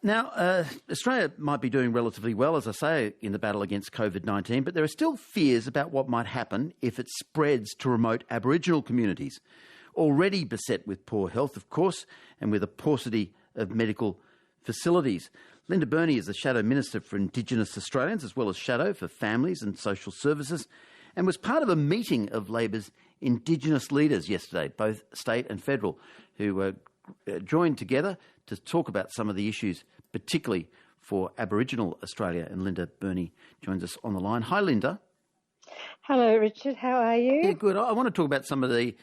Now, Australia might be doing relatively well, as I say, in the battle against COVID-19, but there are still fears about what might happen if it spreads to remote Aboriginal communities, already beset with poor health, of course, and with a paucity of medical facilities. Linda Burney is the Shadow Minister for Indigenous Australians, as well as Shadow for Families and Social Services, and was part of a meeting of Labor's Indigenous leaders yesterday, both state and federal, who were joined together to talk about some of the issues, particularly for Aboriginal Australia. And Linda Burney joins us on the line. Hi, Linda. Hello, Richard. How are you? Yeah, good. I want to talk about some of the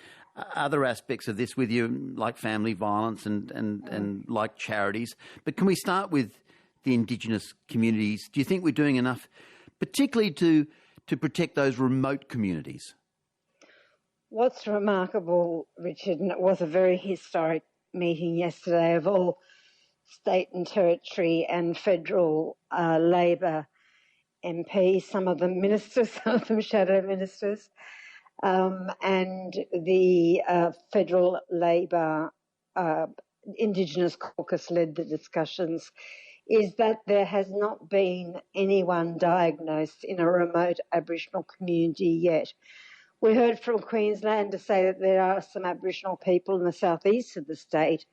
other aspects of this with you, like family violence and like charities. But can we start with the Indigenous communities? Do you think we're doing enough, particularly to protect those remote communities? What's remarkable, Richard, and it was a very historic meeting yesterday of all state and territory and federal Labor MPs, some of them ministers, some of them shadow ministers, and the federal Labor Indigenous caucus led the discussions, is that there has not been anyone diagnosed in a remote Aboriginal community yet. We heard from Queensland to say that there are some Aboriginal people in the southeast of the state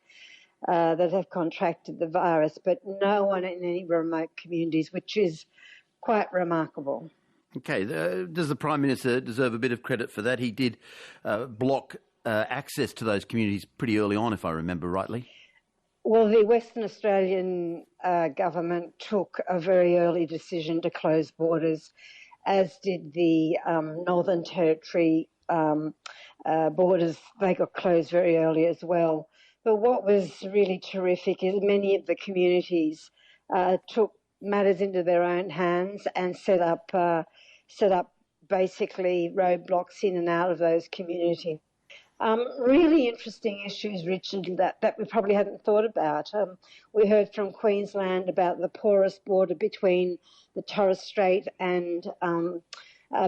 that have contracted the virus, but no one in any remote communities, which is quite remarkable. Okay, does the Prime Minister deserve a bit of credit for that? He did block access to those communities pretty early on, if I remember rightly. Well, the Western Australian government took a very early decision to close borders, as did the Northern Territory borders. They got closed very early as well. But what was really terrific is many of the communities took matters into their own hands and set up basically roadblocks in and out of those communities. Really interesting issues, Richard, that we probably hadn't thought about. We heard from Queensland about the porous border between the Torres Strait and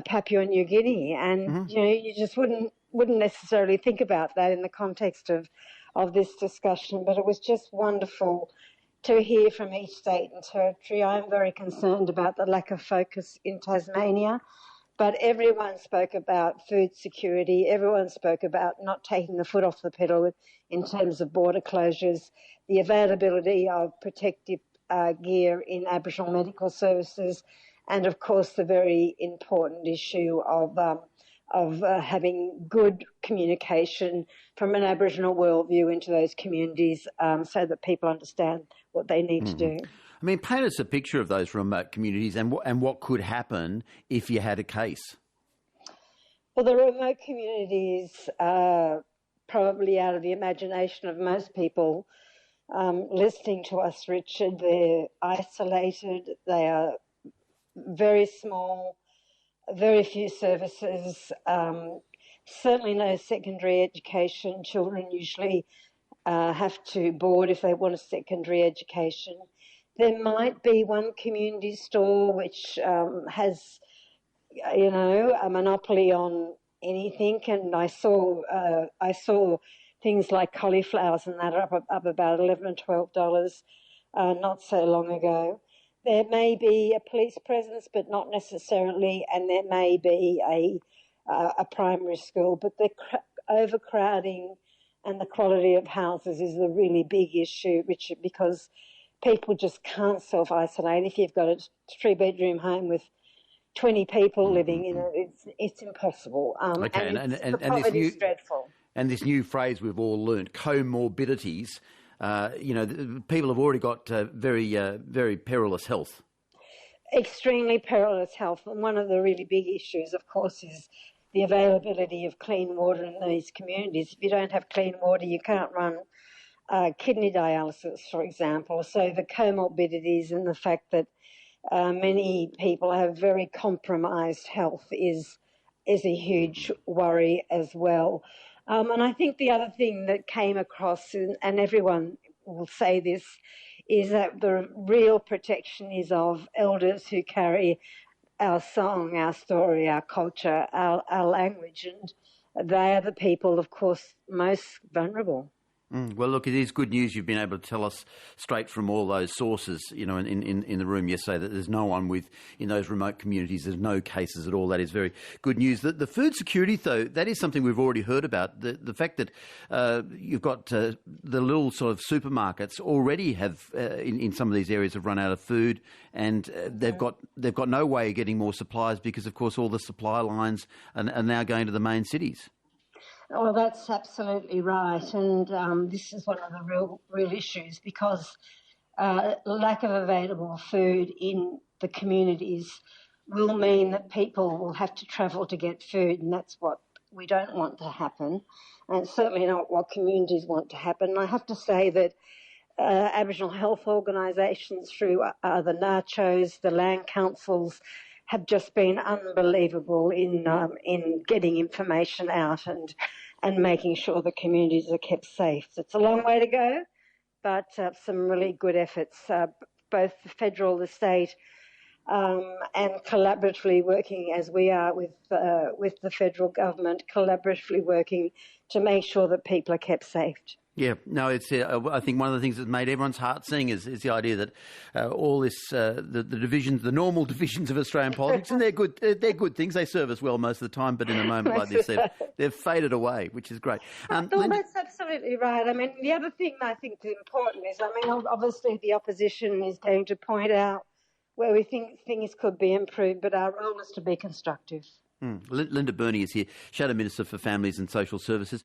Papua New Guinea, and you just wouldn't necessarily think about that in the context of this discussion. But it was just wonderful to hear from each state and territory. I'm very concerned about the lack of focus in Tasmania. But everyone spoke about food security. Everyone spoke about not taking the foot off the pedal in terms of border closures, the availability of protective gear in Aboriginal medical services, and of course the very important issue of having good communication from an Aboriginal worldview into those communities, so that people understand what they need to do. I mean, paint us a picture of those remote communities and what could happen if you had a case. Well, the remote communities are probably out of the imagination of most people listening to us, Richard. They're isolated. They are very small, very few services, certainly no secondary education. Children usually have to board if they want a secondary education. There might be one community store which has, a monopoly on anything, and I saw things like cauliflowers and that up about $11 and $12 not so long ago. There may be a police presence, but not necessarily, and there may be a primary school, but the overcrowding and the quality of houses is a really big issue, Richard, because people just can't self-isolate. If you've got a three-bedroom home with 20 people living in it, it's impossible. Okay, and the poverty is dreadful. And this new phrase we've all learnt, comorbidities, people have already got very perilous health. Extremely perilous health. And one of the really big issues, of course, is the availability of clean water in these communities. If you don't have clean water, you can't run kidney dialysis, for example. So the comorbidities and the fact that many people have very compromised health is a huge worry as well. And I think the other thing that came across, and everyone will say this, is that the real protection is of elders who carry our song, our story, our culture, our language, and they are the people, of course, most vulnerable. Well, look, it is good news you've been able to tell us straight from all those sources, you know, in the room yesterday, that there's no one in those remote communities, there's no cases at all. That is very good news. The food security, though, that is something we've already heard about. The fact that you've got the little sort of supermarkets already have, in some of these areas, have run out of food, and they've got no way of getting more supplies because, of course, all the supply lines are now going to the main cities. Well, that's absolutely right, and this is one of the real issues, because lack of available food in the communities will mean that people will have to travel to get food, and that's what we don't want to happen, and it's certainly not what communities want to happen. And I have to say that Aboriginal health organisations through the NACHOs, the land councils, have just been unbelievable in getting information out and making sure the communities are kept safe. It's a long way to go, but some really good efforts, both the federal, the state, and collaboratively working as we are with the federal government, collaboratively working to make sure that people are kept safe. Yeah, no, it's. I think one of the things that made everyone's heart sing is the idea that all this, the divisions, the normal divisions of Australian politics, and they're good things. They serve us well most of the time, but in a moment like this, they've faded away, which is great. That's absolutely right. I mean, the other thing I think is important is, obviously the opposition is going to point out where we think things could be improved, but our role is to be constructive. Linda Burney is here, Shadow Minister for Families and Social Services.